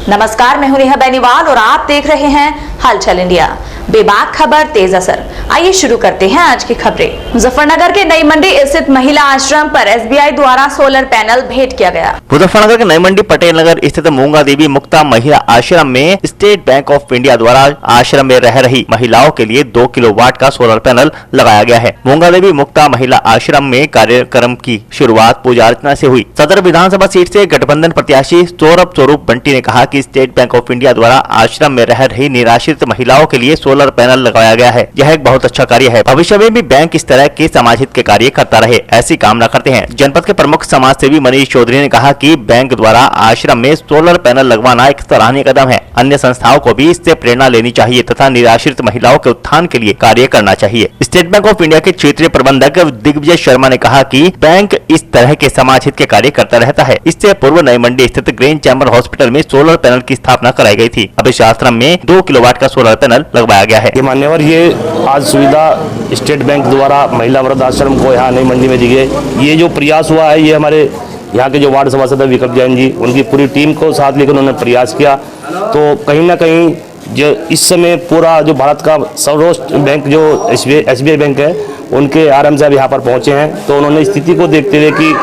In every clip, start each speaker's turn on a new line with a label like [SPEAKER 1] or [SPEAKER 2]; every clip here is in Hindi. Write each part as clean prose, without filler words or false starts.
[SPEAKER 1] नमस्कार, मैं हूं नेहा बेनीवाल और आप देख रहे हैं हलचल इंडिया। बेबाक खबर, तेज असर। आइए शुरू करते हैं आज की खबरें। मुजफ्फरनगर के नई मंडी स्थित महिला आश्रम पर एसबीआई द्वारा सोलर पैनल भेंट किया गया।
[SPEAKER 2] मुजफ्फरनगर के नई मंडी पटेल नगर स्थित मूंगा देवी मुक्ता महिला आश्रम में स्टेट बैंक ऑफ इंडिया द्वारा आश्रम में रह रही महिलाओं के लिए 2 किलोवाट का सोलर पैनल लगाया गया है। मूंगा देवी मुक्ता महिला आश्रम में कार्यक्रम की शुरुआत पूजा अर्चना से हुई। सदर विधानसभा सीट से गठबंधन प्रत्याशी सौरभ स्वरूप बंटी ने कहा कि स्टेट बैंक ऑफ इंडिया द्वारा आश्रम में रह रही निराश्रित महिलाओं के लिए सोलर पैनल लगाया गया है। यह एक बहुत अच्छा कार्य है। भविष्य में भी बैंक इस तरह के समाज हित के कार्य करता रहे, ऐसी कामना करते हैं। जनपद के प्रमुख समाज सेवी मनीष चौधरी ने कहा कि बैंक द्वारा आश्रम में सोलर पैनल लगवाना एक सराहनीय कदम है। अन्य संस्थाओं को भी इससे प्रेरणा लेनी चाहिए तथा निराश्रित महिलाओं के उत्थान के लिए कार्य करना चाहिए। स्टेट बैंक ऑफ इंडिया के क्षेत्रीय प्रबंधक दिग्विजय शर्मा ने कहा कि बैंक इस तरह के समाज हित के कार्य करता रहता है। इससे पूर्व नई मंडी स्थित ग्रीन चैम्बर हॉस्पिटल में सोलर पैनल की स्थापना कराई गई थी। अब इस आश्रम में 2 किलोवाट का सोलर पैनल लगवाया गया है।
[SPEAKER 3] मान्यवर, ये आज सुविधा स्टेट बैंक द्वारा महिला वृद्ध आश्रम को यहाँ नई मंडी में दी गई। ये जो प्रयास हुआ है, ये हमारे यहाँ के जो वार्ड सभासद विकल्प जैन जी, उनकी पूरी टीम को साथ लेकर उन्होंने प्रयास किया। तो कहीं ना कहीं जो इस समय पूरा जो भारत का सर्वोच्च बैंक जो एसबीआई बैंक है, उनके आरएम साहब यहाँ पर पहुँचे हैं। तो उन्होंने स्थिति को देखते हुए कि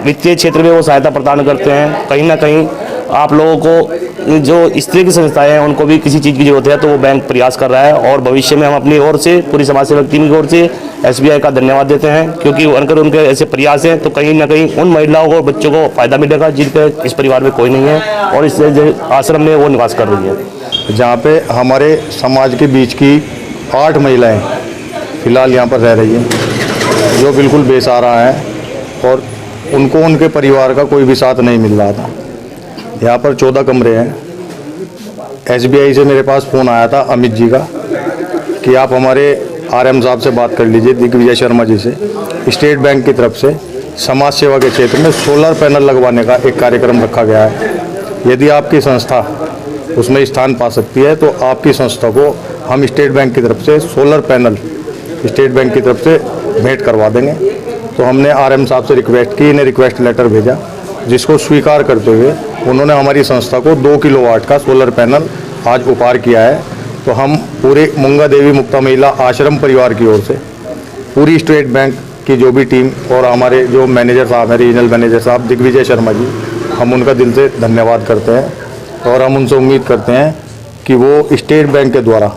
[SPEAKER 3] वित्तीय क्षेत्र में वो सहायता प्रदान करते हैं, कहीं ना कहीं आप लोगों को जो इस तरह की संस्थाएं हैं उनको भी किसी चीज़ की जरूरत है, तो वो बैंक प्रयास कर रहा है। और भविष्य में हम अपनी ओर से, पूरी समाज सेवक टीम की ओर से एसबीआई का धन्यवाद देते हैं, क्योंकि अगर उनके ऐसे प्रयास हैं तो कहीं ना कहीं उन महिलाओं को, बच्चों को फायदा मिलेगा जिनके इस परिवार में कोई नहीं है और इस आश्रम में वो निवास कर रही है।
[SPEAKER 4] जहाँ पे हमारे समाज के बीच की 8 महिलाएं फिलहाल यहाँ पर रह रही हैं, जो बिल्कुल बेसहारा हैं और उनको उनके परिवार का कोई भी साथ नहीं मिल रहा था। यहाँ पर 14 कमरे हैं। एसबीआई से मेरे पास फ़ोन आया था अमित जी का कि आप हमारे आरएम साहब से बात कर लीजिए, दिग्विजय शर्मा जी से। स्टेट बैंक की तरफ से समाज सेवा के क्षेत्र में सोलर पैनल लगवाने का एक कार्यक्रम रखा गया है। यदि आपकी संस्था उसमें स्थान पा सकती है तो आपकी संस्था को हम स्टेट बैंक की तरफ से सोलर पैनल स्टेट बैंक की तरफ से भेंट करवा देंगे। तो हमने आरएम साहब से रिक्वेस्ट की, इन्हें रिक्वेस्ट लेटर भेजा, जिसको स्वीकार करते हुए उन्होंने हमारी संस्था को 2 किलोवाट का सोलर पैनल आज उपहार किया है। तो हम पूरे मूंगा देवी मुक्ता महिला आश्रम परिवार की ओर से पूरी स्टेट बैंक की जो भी टीम और हमारे जो मैनेजर साहब हैं, रीजनल मैनेजर साहब दिग्विजय शर्मा जी, हम उनका दिल से धन्यवाद करते हैं और हम उनसे उम्मीद करते हैं कि वो स्टेट बैंक के द्वारा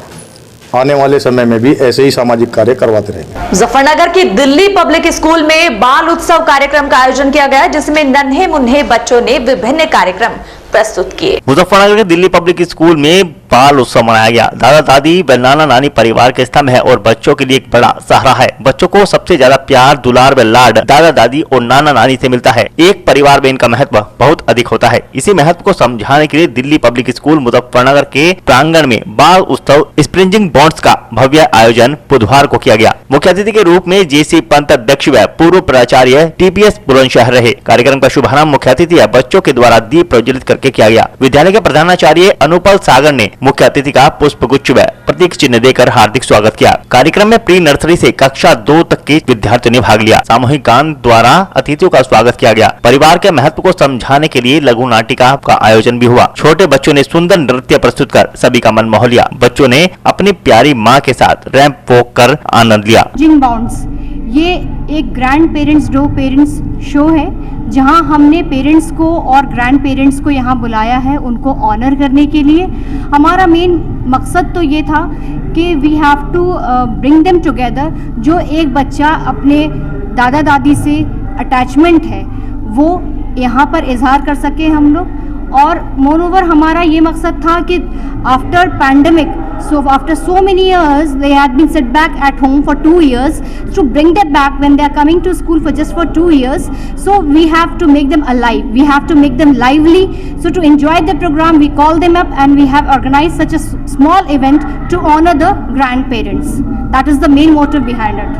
[SPEAKER 4] आने वाले समय में भी ऐसे ही सामाजिक कार्य करवाते रहेंगे।
[SPEAKER 1] मुजफ्फरनगर की दिल्ली पब्लिक स्कूल में बाल उत्सव कार्यक्रम का आयोजन किया गया, जिसमें नन्हे मुन्ने बच्चों ने विभिन्न कार्यक्रम प्रस्तुत किए।
[SPEAKER 2] मुजफ्फरनगर के दिल्ली पब्लिक स्कूल में बाल उत्सव मनाया गया। दादा दादी व नाना नानी परिवार के स्तंभ है और बच्चों के लिए एक बड़ा सहारा है। बच्चों को सबसे ज्यादा प्यार, दुलार व लाड दादा दादी और नाना नानी से मिलता है। एक परिवार में इनका महत्व बहुत अधिक होता है। इसी महत्व को समझाने के लिए दिल्ली पब्लिक स्कूल मुजफ्फरनगर के प्रांगण में बाल उत्सव स्प्रिंजिंग बॉन्ड्स का भव्य आयोजन बुधवार को किया गया। मुख्य अतिथि के रूप में जेसी पंत अध्यक्ष व पूर्व प्राचार्य टीपीएस बुलंदशहर रहे। कार्यक्रम का शुभारंभ मुख्य अतिथि बच्चों के द्वारा दीप प्रज्वलित करके किया गया। विद्यालय के प्रधानाचार्य अनुपल सागर ने मुख्य अतिथि का पुष्प गुच्छ व प्रतीक चिन्ह देकर हार्दिक स्वागत किया। कार्यक्रम में प्री नर्सरी से कक्षा 2 तक के विद्यार्थियों ने भाग लिया। सामूहिक गान द्वारा अतिथियों का स्वागत किया गया। परिवार के महत्व को समझाने के लिए लघु नाटिका का आयोजन भी हुआ। छोटे बच्चों ने सुंदर नृत्य प्रस्तुत कर सभी का मन मोह लिया। बच्चों ने अपनी प्यारी माँ के साथ रैंप वॉक कर आनंद लिया।
[SPEAKER 5] ये एक grand parents day parents show है, जहां हमने पेरेंट्स को और ग्रैंड पेरेंट्स को यहाँ बुलाया है उनको ऑनर करने के लिए। हमारा मेन मकसद तो ये था कि we have to bring them together. जो एक बच्चा अपने दादा दादी से अटैचमेंट है वो यहाँ पर इजहार कर सके हम लोग। और मोरोवर हमारा ये मकसद था कि after pandemic, so after so many years they had been set back at home for 2 years, to bring them back when they are coming to school for just for 2 years. So we have to make them alive, we have to make them lively. So to enjoy the program we call them up and we have organized such a small event to honor the grandparents. That is the main motive behind it.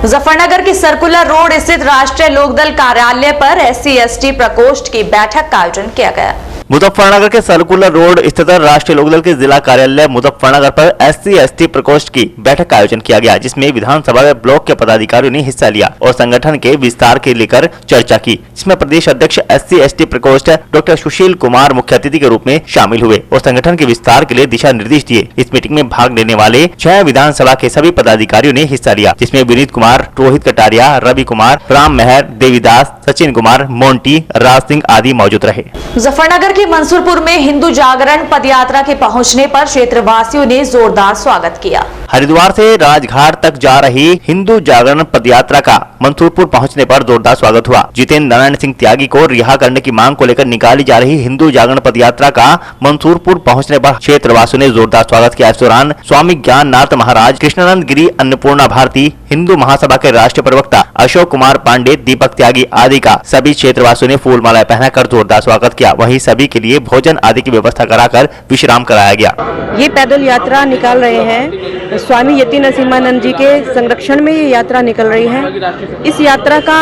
[SPEAKER 1] Muzaffarnagar की सर्कुलर रोड स्थित राष्ट्रीय लोकदल कार्यालय पर SC/ST प्रकोष्ठ की बैठक का आयोजन किया गया।
[SPEAKER 2] मुजफ्फरनगर के सर्कुलर रोड स्थित राष्ट्रीय लोकदल के जिला कार्यालय मुजफ्फरनगर पर SC/ST प्रकोष्ठ की बैठक का आयोजन किया गया, जिसमें विधानसभा में ब्लॉक के पदाधिकारियों ने हिस्सा लिया और संगठन के विस्तार के लेकर चर्चा की, जिसमें प्रदेश अध्यक्ष SC/ST प्रकोष्ठ डॉक्टर सुशील कुमार मुख्य अतिथि के रूप में शामिल हुए और संगठन के विस्तार के लिए दिशा निर्देश दिए। इस मीटिंग में भाग लेने वाले 6 विधानसभा के सभी पदाधिकारियों ने हिस्सा लिया, जिसमें विनीत कुमार, रोहित कटारिया, रवि कुमार, राम मेहर, देवीदास, सचिन कुमार, मोंटी, राज सिंह आदि मौजूद रहे।
[SPEAKER 1] मुजफ्फरनगर के मंसूरपुर में हिंदू जागरण पदयात्रा के पहुंचने पर क्षेत्रवासियों ने जोरदार स्वागत किया।
[SPEAKER 2] हरिद्वार से राजघाट तक जा रही हिंदू जागरण पदयात्रा का मंसूरपुर पहुंचने पर जोरदार स्वागत हुआ। जितेंद्र नारायण सिंह त्यागी को रिहा करने की मांग को लेकर निकाली जा रही हिंदू जागरण पदयात्रा का मंसूरपुर पहुंचने पर क्षेत्रवासियों ने जोरदार स्वागत किया। इस दौरान स्वामी ज्ञाननाथ महाराज, कृष्णानंद गिरी, अन्नपूर्णा भारती, हिंदू महासभा के राष्ट्रीय प्रवक्ता अशोक कुमार पांडे, दीपक त्यागी आदि का सभी क्षेत्रवासियों ने फूल मालाएं पहनाकर जोरदार स्वागत किया। वहीं सभी के लिए भोजन आदि की व्यवस्था कराकर विश्राम कराया गया।
[SPEAKER 6] ये पैदल यात्रा निकाल रहे हैं स्वामी यति नरसिम्हानंद जी के संरक्षण में ये यात्रा निकल रही है। इस यात्रा का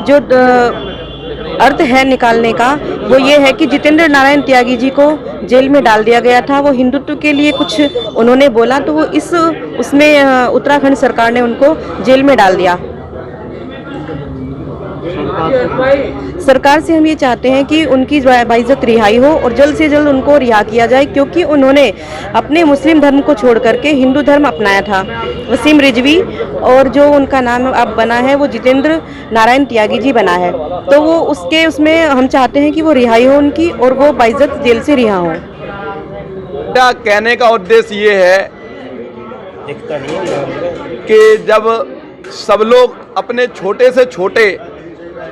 [SPEAKER 6] जो अर्थ है निकालने का वो ये है कि जितेंद्र नारायण त्यागी जी को जेल में डाल दिया गया था। वो हिंदुत्व के लिए कुछ उन्होंने बोला तो वो उसमें उत्तराखंड सरकार ने उनको जेल में डाल दिया। सरकार से हम ये चाहते हैं कि उनकी बाइज्जत रिहाई हो और जल्द से जल्द उनको रिहा किया जाए, क्योंकि उन्होंने अपने मुस्लिम धर्म को छोड़ करके हिंदू धर्म अपनाया था। वसीम रिजवी और जो उनका नाम अब बना है वो जितेंद्र नारायण त्यागी जी बना है, तो वो उसमें हम चाहते हैं कि वो रिहाई हो उनकी और वो बाइज्जत जेल से रिहा हो।
[SPEAKER 7] मेरा कहने का उद्देश्य ये है कि जब सब लोग अपने छोटे से छोटे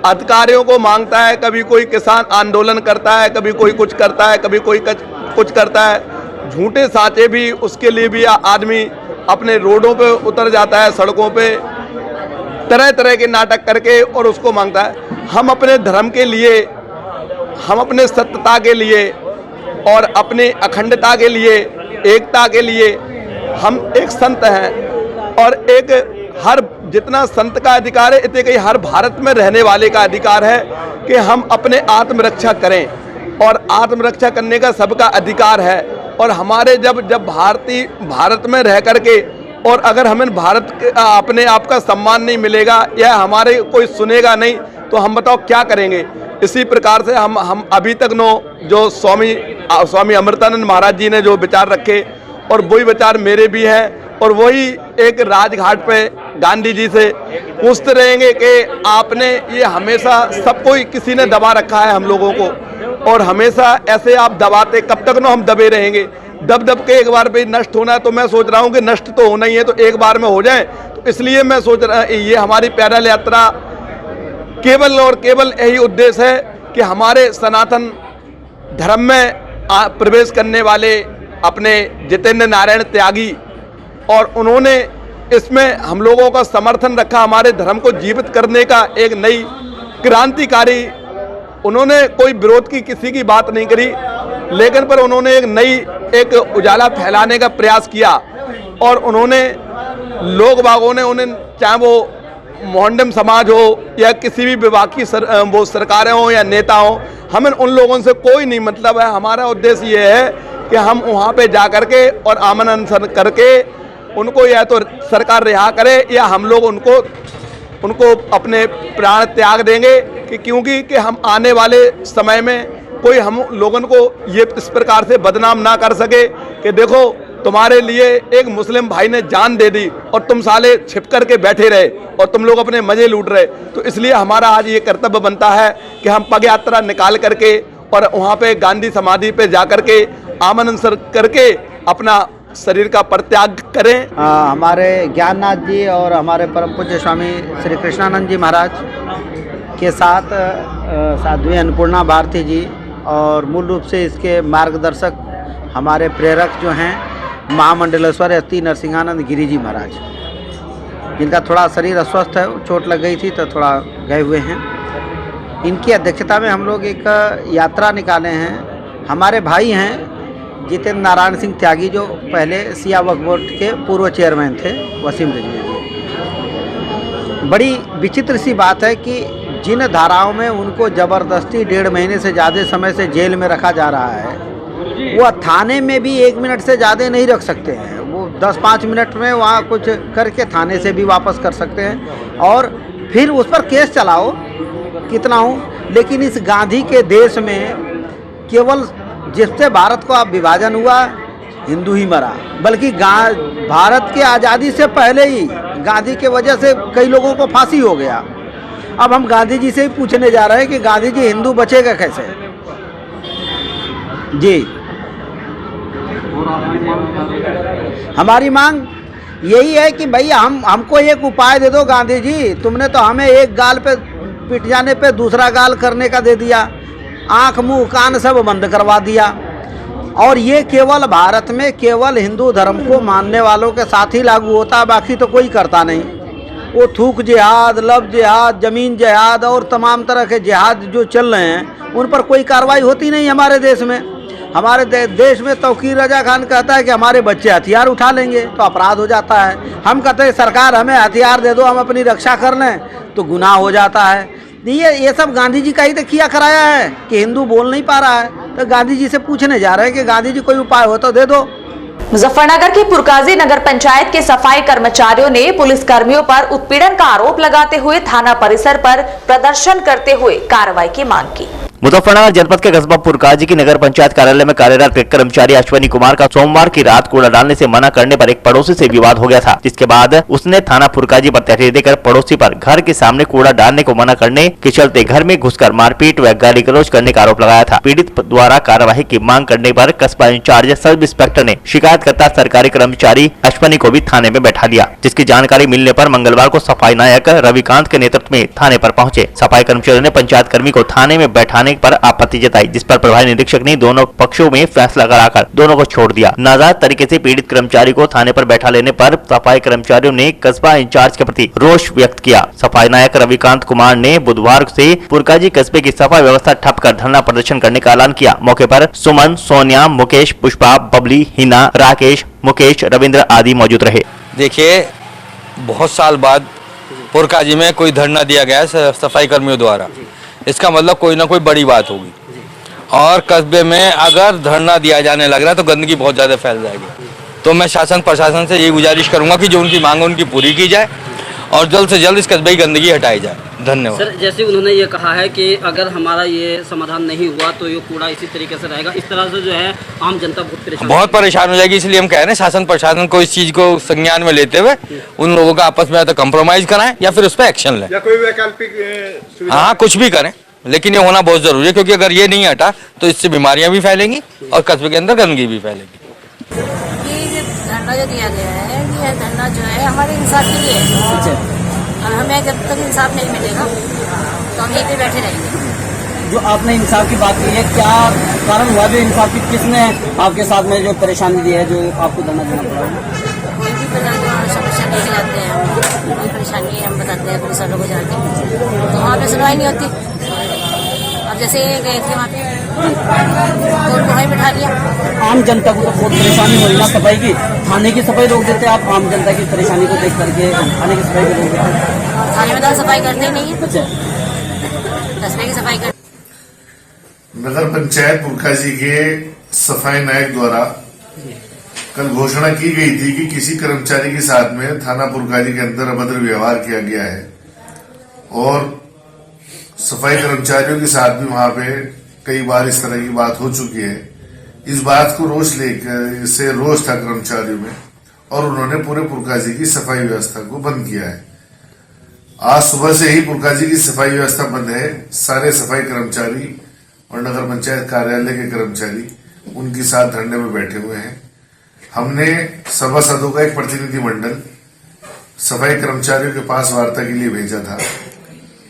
[SPEAKER 7] अधिकारियों को मांगता है, कभी कोई किसान आंदोलन करता है, कभी कोई कुछ करता है, कभी कोई कुछ करता है, झूठे साचे भी उसके लिए भी आदमी अपने रोडों पे उतर जाता है, सड़कों पे तरह तरह के नाटक करके और उसको मांगता है। हम अपने धर्म के लिए, हम अपने सत्यता के लिए और अपनी अखंडता के लिए, एकता के लिए हम एक संत हैं और एक हर जितना संत का अधिकार है इतने कई हर भारत में रहने वाले का अधिकार है कि हम अपने आत्मरक्षा करें और आत्मरक्षा करने का सबका अधिकार है। और हमारे जब भारत में रह करके और अगर हमें अपने आप का सम्मान नहीं मिलेगा या हमारे कोई सुनेगा नहीं तो हम बताओ क्या करेंगे। इसी प्रकार से हम अभी तक जो स्वामी अमृतानंद महाराज जी ने जो विचार रखे और वही विचार मेरे भी हैं और वही एक राजघाट पे गांधी जी से पूछते रहेंगे कि आपने ये हमेशा सबको किसी ने दबा रखा है हम लोगों को और हमेशा ऐसे आप दबाते कब तक हम दबे रहेंगे। दब के एक बार पे नष्ट होना है तो मैं सोच रहा हूँ कि नष्ट तो होना ही है तो एक बार में हो जाए। तो इसलिए मैं सोच रहा ये हमारी पैदल यात्रा केवल और केवल यही उद्देश्य है कि हमारे सनातन धर्म में प्रवेश करने वाले अपने जितेंद्र नारायण त्यागी और उन्होंने इसमें हम लोगों का समर्थन रखा, हमारे धर्म को जीवित करने का एक नई क्रांतिकारी, उन्होंने कोई विरोध की किसी की बात नहीं करी, लेकिन पर उन्होंने एक उजाला फैलाने का प्रयास किया और उन्होंने लोग बागों ने उन्हें, चाहे वो मोहम्मदन समाज हो या किसी भी विभाग की वो सरकारें हो या नेता हो, हमें उन लोगों से कोई नहीं मतलब है। हमारा उद्देश्य ये है कि हम वहाँ पे जा करके और आमन अनशन करके उनको या तो सरकार रिहा करे या हम लोग उनको अपने प्राण त्याग देंगे कि क्योंकि कि हम आने वाले समय में कोई हम लोगों को ये इस प्रकार से बदनाम ना कर सके कि देखो तुम्हारे लिए एक मुस्लिम भाई ने जान दे दी और तुम साले छिप करके बैठे रहे और तुम लोग अपने मजे लूट रहे। तो इसलिए हमारा आज ये कर्तव्य बनता है कि हम पग यात्रा निकाल करके और वहाँ पे गांधी समाधि पे जा करके आमन अनशन करके अपना शरीर का परित्याग करें।
[SPEAKER 8] हमारे ज्ञाननाथ जी और हमारे परम पूज्य स्वामी श्री कृष्णानंद जी महाराज के साथ साध्वी अन्नपूर्णा भारती जी और मूल रूप से इसके मार्गदर्शक हमारे प्रेरक जो हैं महामंडलेश्वर यति नरसिंहानंद गिरी जी महाराज, जिनका थोड़ा शरीर अस्वस्थ है, चोट लग गई थी तो थोड़ा गए हुए हैं। इनकी अध्यक्षता में हम लोग एक यात्रा निकाले हैं। हमारे भाई हैं जितेंद्र नारायण सिंह त्यागी जो पहले सिया वक्फ बोर्ड के पूर्व चेयरमैन थे, वसीम रिजवी जी। बड़ी विचित्र सी बात है कि जिन धाराओं में उनको ज़बरदस्ती 1.5 महीने से ज़्यादा समय से जेल में रखा जा रहा है, वो थाने में भी 1 मिनट से ज़्यादा नहीं रख सकते हैं। वो 10-5 मिनट में वहाँ कुछ करके थाने से भी वापस कर सकते हैं और फिर उस पर केस चलाओ कितना हो। लेकिन इस गांधी के देश में केवल जिससे भारत को अब विभाजन हुआ, हिंदू ही मरा, बल्कि भारत की आज़ादी से पहले ही गांधी के वजह से कई लोगों को फांसी हो गया। अब हम गांधी जी से ही पूछने जा रहे हैं कि गांधी जी हिंदू बचेगा कैसे? जी, हमारी मांग यही है कि भैया हमको एक उपाय दे दो गांधी जी। तुमने तो हमें एक गाल पे पिट जाने पे दूसरा गाल करने का दे दिया, आँख मुंह कान सब बंद करवा दिया। और ये केवल भारत में केवल हिंदू धर्म को मानने वालों के साथ ही लागू होता है, बाकी तो कोई करता नहीं। वो थूक जिहाद, लव जिहाद, ज़मीन जिहाद और तमाम तरह के जिहाद जो चल रहे हैं, उन पर कोई कार्रवाई होती नहीं हमारे देश में। हमारे देश में तौकीर रजा खान कहता है कि हमारे बच्चे हथियार उठा लेंगे तो अपराध हो जाता है। हम कहते हैं सरकार हमें हथियार दे दो, हम अपनी रक्षा कर लें, तो गुनाह हो जाता है। ये सब गांधी जी का ही तो किया कराया है कि हिंदू बोल नहीं पा रहा है, तो गांधी जी से पूछने जा रहे हैं कि गांधी जी कोई उपाय हो तो दे दो।
[SPEAKER 1] मुजफ्फरनगर की पुरकाजी नगर पंचायत के सफाई कर्मचारियों ने पुलिस कर्मियों पर उत्पीड़न का आरोप लगाते हुए थाना परिसर पर प्रदर्शन करते हुए कार्रवाई की मांग की।
[SPEAKER 2] मुजफ्फरनगर जनपद के कस्बा पुरकाजी की नगर पंचायत कार्यालय में कार्यरत एक कर्मचारी अश्वनी कुमार का सोमवार की रात कूड़ा डालने से मना करने पर एक पड़ोसी से विवाद हो गया था, जिसके बाद उसने थाना पुरकाजी पर तहरीर देकर पड़ोसी पर घर के सामने कूड़ा डालने को मना करने के चलते घर में घुसकर मारपीट व गाली गलौज करने का आरोप लगाया था। पीड़ित द्वारा कार्यवाही की मांग करने पर कस्बा इंचार्ज सब इंस्पेक्टर ने शिकायतकर्ता सरकारी कर्मचारी अश्वनी को भी थाने में बैठा लिया, जिसकी जानकारी मिलने पर मंगलवार को सफाई नायक रविकांत के नेतृत्व में थाने पर पहुंचे। सफाई कर्मचारियों ने पंचायत कर्मी को थाने में बैठाने पर आपत्ति जताई, जिस पर प्रभारी निरीक्षक ने दोनों पक्षों में फैसला कराकर दोनों को छोड़ दिया। नाजायज तरीके से पीड़ित कर्मचारी को थाने पर बैठा लेने पर सफाई कर्मचारियों ने कस्बा इंचार्ज के प्रति रोष व्यक्त किया। सफाई नायक रविकांत कुमार ने बुधवार से पुरकाजी कस्बे की सफाई व्यवस्था ठप कर धरना प्रदर्शन करने का ऐलान किया। मौके पर सुमन, सोनिया, मुकेश, पुष्पा, बबली, हिना, राकेश, मुकेश, रविंद्र आदि मौजूद रहे।
[SPEAKER 9] देखिए, बहुत साल बाद पुरकाजी में कोई धरना दिया गया है सफाई कर्मियों द्वारा, इसका मतलब कोई ना कोई बड़ी बात होगी। और कस्बे में अगर धरना दिया जाने लग रहा है तो गंदगी बहुत ज़्यादा फैल जाएगी। तो मैं शासन प्रशासन से ये गुजारिश करूंगा कि जो उनकी मांग उनकी पूरी की जाए और जल्द से जल्द इस कस्बे की गंदगी हटाई जाए। धन्यवाद।
[SPEAKER 10] सर, जैसे उन्होंने ये कहा है कि अगर हमारा ये समाधान नहीं हुआ तो ये कूड़ा इसी तरीके से रहेगा, इस तरह से जो है आम जनता बहुत परेशान
[SPEAKER 9] हो जाएगी। इसलिए हम कह रहे हैं शासन प्रशासन को इस चीज़ को संज्ञान में लेते हुए उन लोगों का आपस में या तो कंप्रोमाइज कराएं या फिर उस पर एक्शन लें, या कोई वैकल्पिक हाँ कुछ भी करें, लेकिन ये होना बहुत जरूरी है, क्योंकि अगर ये नहीं हटा तो इससे बीमारियां भी फैलेंगी और कस्बे के अंदर गंदगी भी फैलेगी।
[SPEAKER 11] ये धरना जो दिया गया है, ये धरना जो है हमारे इंसाफ के लिए है। और हमें जब तक इंसाफ नहीं मिलेगा तो हम यहीं पे बैठे रहेंगे।
[SPEAKER 10] जो आपने इंसाफ की बात की है, क्या कारण हुआ जो इंसाफ की, किसने आपके साथ में जो परेशानी दी है जो आपको धरना देना पड़ा?
[SPEAKER 11] कोई भी समस्या लेके जाते हैं, हम कोई परेशानी है हम बताते हैं पुलिस वालों को जाके, तो वहाँ पे सुनवाई नहीं होती। अब जैसे गए थे वहाँ पे तो उनको वहीं बिठा लिया।
[SPEAKER 10] आम जनता को तो बहुत परेशानी हो रही है सफाई की, थाने की सफाई रोक देते आप, आम जनता की परेशानी को देख करके थाने की सफाई को रोक देते।
[SPEAKER 11] थाने में तो सफाई करते ही नहीं है। अच्छा, कस्बे की सफाई कर।
[SPEAKER 12] नगर पंचायत पुरकाजी के सफाई नायक द्वारा कल घोषणा की गई थी कि किसी कर्मचारी के साथ में थाना पुरकाजी के अंदर अभद्र व्यवहार किया गया है और सफाई कर्मचारियों के साथ भी वहां पे कई बार इस तरह की बात हो चुकी है। इस बात को रोष लेकर इससे रोष था कर्मचारियों में और उन्होंने पूरे पुरकाजी की सफाई व्यवस्था को बंद किया है। आज सुबह से ही पुरकाजी की सफाई व्यवस्था बंद है। सारे सफाई कर्मचारी और नगर पंचायत कार्यालय के कर्मचारी उनके साथ धरने में बैठे हुए हैं। हमने सभासदों का एक प्रतिनिधिमंडल सफाई कर्मचारियों के पास वार्ता के लिए भेजा था।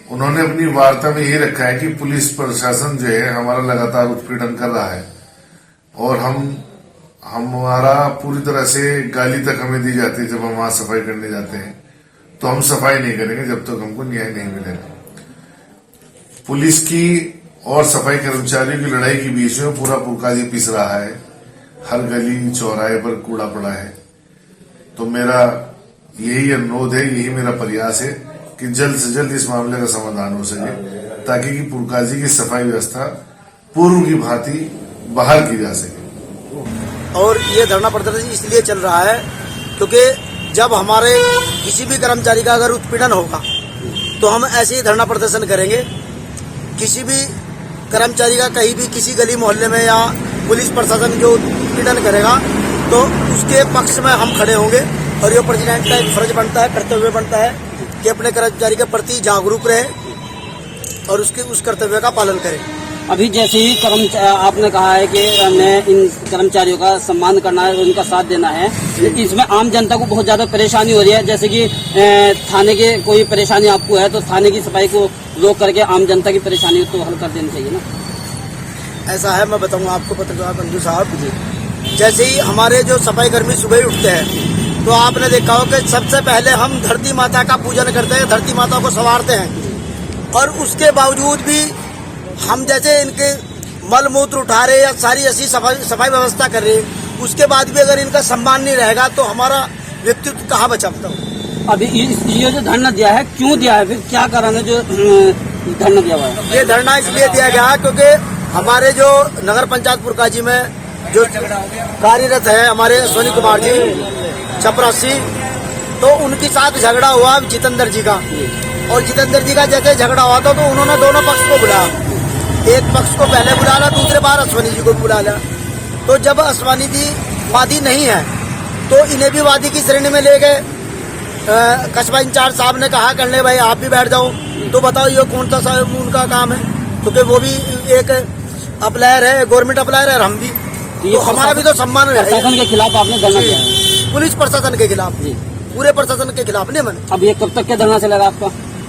[SPEAKER 12] उन्होंने अपनी वार्ता में ये रखा है कि पुलिस प्रशासन जो है हमारा लगातार उत्पीड़न कर रहा है और हमारा पूरी तरह से गाली तक हमें दी जाती है जब हम वहां सफाई करने जाते हैं, तो हम सफाई नहीं करेंगे जब तक हमको न्याय नहीं मिलेगा। पुलिस की और सफाई कर्मचारियों की लड़ाई के बीच में पूरा पुरकाजी पिस रहा है। हर गली चौराहे पर कूड़ा पड़ा है। तो मेरा यही अनुरोध है, यही मेरा प्रयास है कि जल्द से जल्द इस मामले का समाधान हो सके, ताकि कि पुरकाजी की सफाई व्यवस्था पूर्व की भांति बहाल की जा सके।
[SPEAKER 8] और ये धरना प्रदर्शन इसलिए चल रहा है क्योंकि जब हमारे किसी भी कर्मचारी का अगर उत्पीड़न होगा तो हम ऐसे ही धरना प्रदर्शन करेंगे। किसी भी कर्मचारी का कहीं भी किसी गली मोहल्ले में या पुलिस प्रशासन जो उत्पीड़न करेगा तो उसके पक्ष में हम खड़े होंगे। और ये प्रेसिडेंट का एक फर्ज बनता है, कर्तव्य बनता है कि अपने कर्मचारी के प्रति जागरूक रहे और उस कर्तव्य का पालन करें।
[SPEAKER 10] अभी जैसे ही आपने कहा है कि हमें इन कर्मचारियों का सम्मान करना है, उनका साथ देना है, इसमें आम जनता को बहुत ज्यादा परेशानी हो रही है। जैसे कि थाने के कोई परेशानी आपको है तो थाने की सफाई को रोक करके आम जनता की परेशानी तो हल कर देनी चाहिए ना।
[SPEAKER 8] ऐसा है, मैं बताऊंगा आपको पत्रकार बंधु साहब, जैसे ही हमारे जो सफाई कर्मी सुबह उठते हैं तो आपने देखा हो कि सबसे पहले हम धरती माता का पूजन करते हैं, धरती माता को संवारते हैं। और उसके बावजूद भी हम जैसे इनके मल मूत्र उठा रहे या सारी ऐसी सफाई व्यवस्था कर रहे हैं, उसके बाद भी अगर इनका सम्मान नहीं रहेगा तो हमारा व्यक्तित्व कहाँ बचा बताओ।
[SPEAKER 10] अभी ये जो धरना दिया है क्यों दिया है, फिर क्या कारण है जो धरना दिया हुआ है?
[SPEAKER 8] ये धरना इसलिए दिया गया है क्योंकि हमारे जो नगर पंचायत पुरकाजी में जो कार्यरत है हमारे अश्विनी कुमार जी चपरासी, तो उनके साथ झगड़ा हुआ जितेंद्र जी का। और जितेंद्र जी का जैसे झगड़ा हुआ था तो उन्होंने दोनों पक्ष को बुलाया, एक पक्ष को पहले बुला लिया, दूसरे बार अश्विनी जी को बुला लिया। तो जब अश्विनी जी वादी नहीं है तो इन्हें भी वादी की श्रेणी में ले गए। कस्बा इंचार्ज साहब ने कहा करने भाई आप भी बैठ जाओ, तो बताओ ये कौन सा उनका काम है, क्योंकि वो भी एक अप्लायर है, गवर्नमेंट अप्लायर है, हम भी, तो हमारा भी तो सम्मान है।
[SPEAKER 10] प्रशासन के खिलाफ आपने धरना दिया है?
[SPEAKER 8] पुलिस प्रशासन के खिलाफ, पूरे प्रशासन के खिलाफ नहीं मैंने।
[SPEAKER 10] अब ये कब तक क्या धरना चलेगा आपका?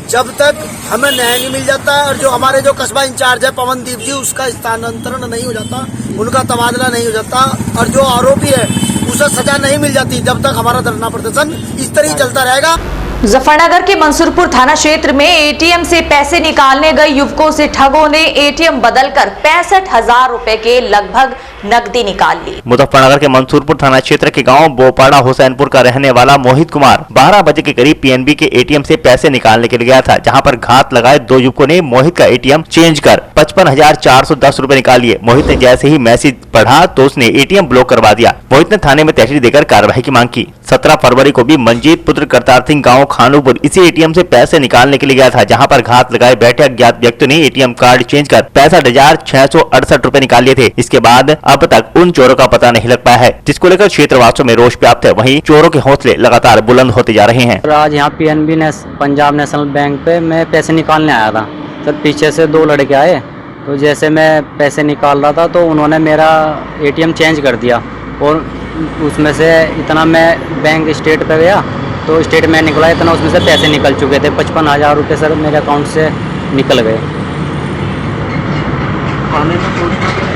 [SPEAKER 8] जब तक हमें न्याय नहीं मिल जाता और जो हमारे जो कस्बा इंचार्ज है पवनदीप जी, उसका स्थानांतरण नहीं हो जाता, उनका तबादला नहीं हो जाता और जो आरोपी है उसे सजा नहीं मिल जाती, जब तक हमारा धरना प्रदर्शन इस तरह ही चलता रहेगा।
[SPEAKER 1] मुजफ्फरनगर के मंसूरपुर थाना क्षेत्र में एटीएम से पैसे निकालने गए युवकों से ठगों ने एटीएम बदलकर 65,000 रुपए के लगभग नकदी निकाल ली।
[SPEAKER 2] मुजफ्फरनगर के मंसूरपुर थाना क्षेत्र के गांव बोपाड़ा हुसैनपुर का रहने वाला मोहित कुमार 12 बजे के करीब पीएनबी के एटीएम से पैसे निकालने के लिए गया था, जहां पर घात लगाए दो युवकों ने मोहित का एटीएम चेंज कर 55,410 रुपए निकाल लिए। मोहित ने जैसे ही मैसेज पढ़ा तो उसने एटीएम ब्लॉक करवा दिया। मोहित ने थाने में तहरीर देकर कार्रवाई की मांग की। 17 फरवरी को भी मंजीत पुत्र करतार सिंह गाँव खानूपुर इसी एटीएम से पैसे निकालने के लिए गया था, जहां पर घात लगाए बैठे अज्ञात व्यक्ति ने एटीएम कार्ड चेंज कर 65,668 रुपए निकाल लिए थे। इसके बाद अब तक उन चोरों का पता नहीं लग पाया है, जिसको लेकर क्षेत्रवासियों में रोष व्याप्त है। वहीं चोरों के हौसले लगातार बुलंद होते जा रहे हैं।
[SPEAKER 13] आज यहाँ पीएनबी पंजाब नेशनल बैंक पे मैं पैसे निकालने आया था, सर पीछे से 2 लड़के आए, तो जैसे मैं पैसे निकाल रहा था तो उन्होंने मेरा एटीएम चेंज कर दिया और उसमें से इतना मैं बैंक स्टेट पे गया तो स्टेटमेंट निकला, इतना उसमें से पैसे निकल चुके थे। 55,000 रुपये सर मेरे अकाउंट से निकल गए।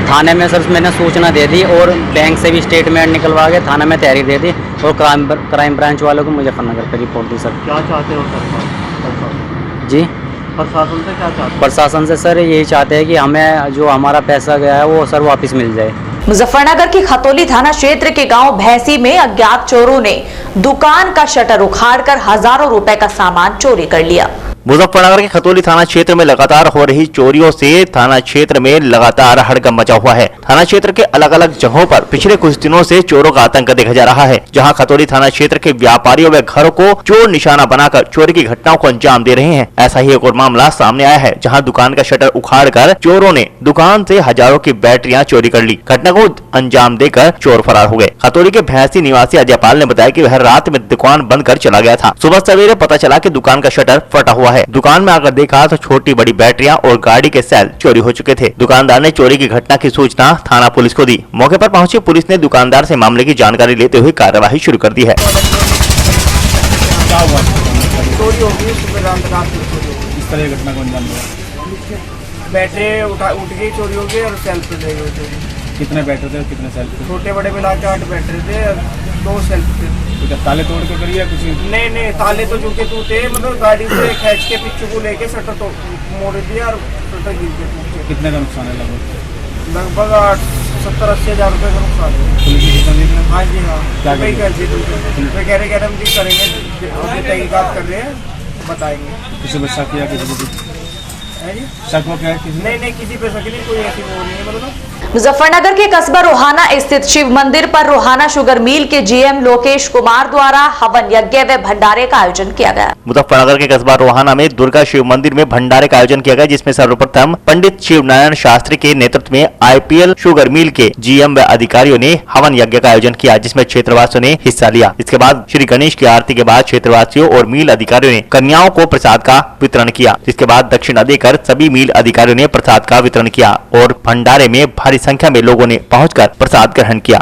[SPEAKER 13] थाने में सर मैंने सूचना दे दी और बैंक से भी स्टेटमेंट निकलवा के थाने में तहरीर दे दी और क्राइम ब्रांच वालों को मुजफ्फरनगर पर रिपोर्ट दी। सर
[SPEAKER 10] क्या चाहते हो सर?
[SPEAKER 13] जी
[SPEAKER 10] प्रशासन से क्या चाहते?
[SPEAKER 13] प्रशासन से सर यही चाहते हैं कि हमें जो हमारा पैसा गया है वो सर वापस मिल जाए।
[SPEAKER 1] मुजफ्फरनगर के खतौली थाना क्षेत्र के गांव भैंसी में अज्ञात चोरों ने दुकान का शटर उखाड़कर हजारों रुपए का सामान चोरी कर लिया।
[SPEAKER 2] मुजफ्फरनगर के खतौली थाना क्षेत्र में लगातार हो रही चोरियों से थाना क्षेत्र में लगातार हड़कंप मचा हुआ है। थाना क्षेत्र के अलग अलग जगहों पर पिछले कुछ दिनों से चोरों का आतंक देखा जा रहा है, जहां खतौली थाना क्षेत्र के व्यापारियों व घरों को चोर निशाना बनाकर चोरी की घटनाओं को अंजाम दे रहे हैं। ऐसा ही एक और मामला सामने आया है, जहां दुकान का शटर उखाड़कर चोरों ने दुकान से हजारों की बैटरियां चोरी कर ली। घटना को अंजाम देकर चोर फरार हो गए। खतौली के भैंसी निवासी अजय पाल ने बताया कि वह रात में दुकान बंद कर चला गया था। सुबह सवेरे पता चला कि दुकान का शटर फटा हुआ है। दुकान में आकर देखा तो छोटी बड़ी बैटरियां और गाड़ी के सेल चोरी हो चुके थे। दुकानदार ने चोरी की घटना की सूचना थाना पुलिस को दी। मौके पर पहुंची पुलिस ने दुकानदार से मामले की जानकारी लेते हुए कार्यवाही शुरू कर दी है।
[SPEAKER 14] इस तरह घटना को अंजाम दिया?
[SPEAKER 15] बैटरी उठ गई चोरी हो गई और सेल्फ ले गए चोरी।
[SPEAKER 14] कितने बैटरी थे और कितने सेल्फ थे?
[SPEAKER 15] छोटे बड़े मिला के 8 बैटरी थे और 2 सेल्फ थे।
[SPEAKER 14] तो क्या ताले तोड़ के करिए कुछ?
[SPEAKER 15] नहीं ताले तो झुके थे, मतलब गाड़ी से खींच के पीछे को लेके शटर तो मोड़ दिया और शटर गिर गया।
[SPEAKER 14] कितने का नुकसान है?
[SPEAKER 15] लगभग 70-80 हज़ार रुपये का नुकसान है।
[SPEAKER 14] पुलिस की सूचना दी?
[SPEAKER 15] हाँ जी हाँ।
[SPEAKER 14] क्या
[SPEAKER 15] कह रहे मैडम जी करेंगे, तहकीकात कर रहे हैं, बताएंगे।
[SPEAKER 14] किसी पे शक या किसी को
[SPEAKER 15] है जी?
[SPEAKER 14] शक वो क्या है किसी
[SPEAKER 15] नहीं किसी पे शक नहीं, कोई ऐसी वो नहीं है मतलब।
[SPEAKER 1] मुजफ्फरनगर के कस्बा रोहाना स्थित शिव मंदिर पर रोहाना शुगर मिल के जीएम लोकेश कुमार द्वारा हवन यज्ञ व भंडारे का आयोजन किया गया।
[SPEAKER 2] मुजफ्फरनगर के कस्बा रोहाना में दुर्गा शिव मंदिर में भंडारे का आयोजन किया गया, जिसमें सर्वप्रथम पंडित शिव नारायण शास्त्री के नेतृत्व में आईपीएल शुगर मिल के जीएम व अधिकारियों ने हवन यज्ञ का आयोजन किया, जिसमें क्षेत्रवासियों ने हिस्सा लिया। इसके बाद श्री गणेश की आरती के बाद क्षेत्रवासियों और मिल अधिकारियों ने कन्याओं को प्रसाद का वितरण किया, जिसके बाद दक्षिणा देकर सभी मिल अधिकारियों ने प्रसाद का वितरण किया और भंडारे में भारी संख्या में लोगों ने पहुंचकर प्रसाद ग्रहण किया।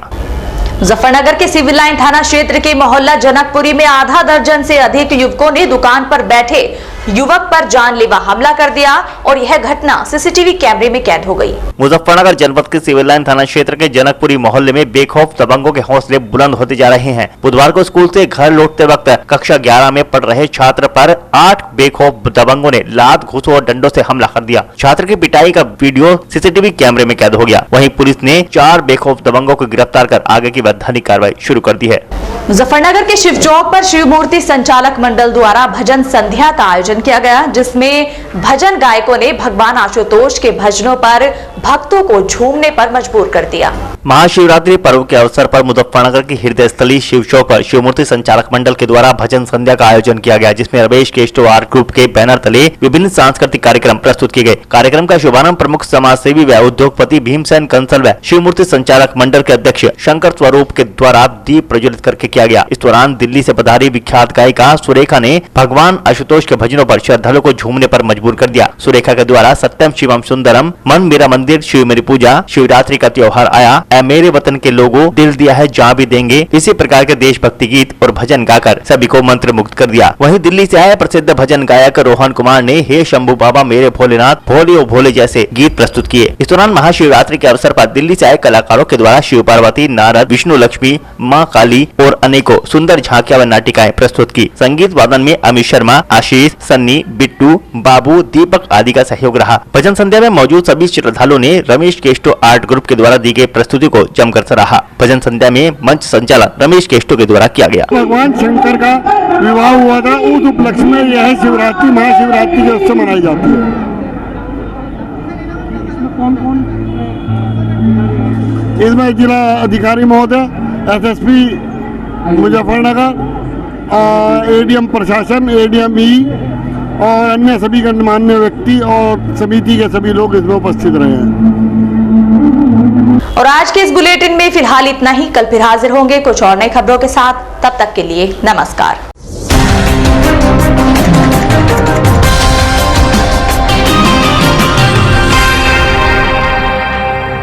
[SPEAKER 1] मुजफ्फरनगर के सिविल लाइन थाना क्षेत्र के मोहल्ला जनकपुरी में आधा दर्जन से अधिक युवकों ने दुकान पर बैठे युवक पर जानलेवा हमला कर दिया और यह घटना सीसीटीवी कैमरे में कैद हो गई।
[SPEAKER 2] मुजफ्फरनगर जनपद के सिविल लाइन थाना क्षेत्र के जनकपुरी मोहल्ले में बेखौफ दबंगों के हौसले बुलंद होते जा रहे हैं। बुधवार को स्कूल से घर लौटते वक्त कक्षा 11 में पढ़ रहे छात्र पर 8 बेखौफ दबंगों ने लात, घूंसों और डंडों से हमला कर दिया। छात्र की पिटाई का वीडियो सीसीटीवी कैमरे में कैद हो गया। वहीं पुलिस ने 4 बेखौफ दबंगों को गिरफ्तार कर आगे की वैधानिक कार्रवाई शुरू कर दी है।
[SPEAKER 1] मुजफ्फरनगर के शिव चौक पर शिव मूर्ति संचालक मंडल द्वारा भजन संध्या का आयोजन किया गया, जिसमें भजन गायकों ने भगवान आशुतोष के भजनों पर भक्तों को झूमने पर मजबूर कर दिया।
[SPEAKER 2] महाशिवरात्रि पर्व के अवसर पर मुजफ्फरनगर की हृदय स्थली शिव चौक पर शिव मूर्ति संचालक मंडल के द्वारा भजन संध्या का आयोजन किया गया, जिसमें रमेश केस्टो आर्ट ग्रुप के बैनर तले विभिन्न सांस्कृतिक कार्यक्रम प्रस्तुत किए गए। कार्यक्रम का शुभारंभ प्रमुख समाजसेवी व उद्योगपति भीमसेन कंसल व शिव मूर्ति संचालक मंडल के अध्यक्ष शंकर स्वरूप के द्वारा दीप प्रज्वलित करके किया गया। इस दौरान दिल्ली से पधारी विख्यात गायिका सुरेखा ने भगवान आशुतोष के भजनों पर श्रद्धालुओं को झूमने पर मजबूर कर दिया। सुरेखा के द्वारा सत्यम शिवम सुंदरम, मन मेरा मंदिर, शिव मेरी पूजा, शिवरात्रि का त्योहार आया, ऐ मेरे वतन के लोगों, दिल दिया है जहाँ भी देंगे, इसी प्रकार के देशभक्ति गीत और भजन गाकर सभी को मंत्र मुक्त कर दिया। वहीं दिल्ली से आए प्रसिद्ध भजन गायक रोहन कुमार ने हे शंभू बाबा मेरे भोलेनाथ, भोले ओ भोले जैसे गीत प्रस्तुत किए। इस दौरान महाशिवरात्रि के अवसर पर दिल्ली से आए कलाकारों के द्वारा शिव पार्वती, नारद, विष्णु लक्ष्मी, माँ काली और अनेकों सुंदर झांकियां व नाटिकाएं प्रस्तुत की। संगीत वादन में अमित शर्मा, आशीष, सन्नी, बिट्टू, बाबू, दीपक आदि का सहयोग रहा। भजन संध्या में मौजूद सभी श्रद्धालुओं ने रमेश केस्टो आर्ट ग्रुप के द्वारा दी गई प्रस्तुति को जमकर सराहा। भजन संध्या में मंच संचालन रमेश केस्टो के द्वारा किया गया।
[SPEAKER 16] भगवान शंकर का विवाह हुआ था, उस उपलक्ष्य में यह शिवरात्रि महाशिवरात्रि के उत्सव मनाई जाती है। इसमें जिला अधिकारी महोदय, SSP मुजफ्फरनगर, ADM प्रशासन, ADM और अन्य सभी गणमान्य व्यक्ति और समिति के सभी लोग इसमें उपस्थित रहे हैं।
[SPEAKER 1] और आज के इस बुलेटिन में फिलहाल इतना ही। कल फिर हाजिर होंगे कुछ और नई खबरों के साथ। तब तक के लिए नमस्कार।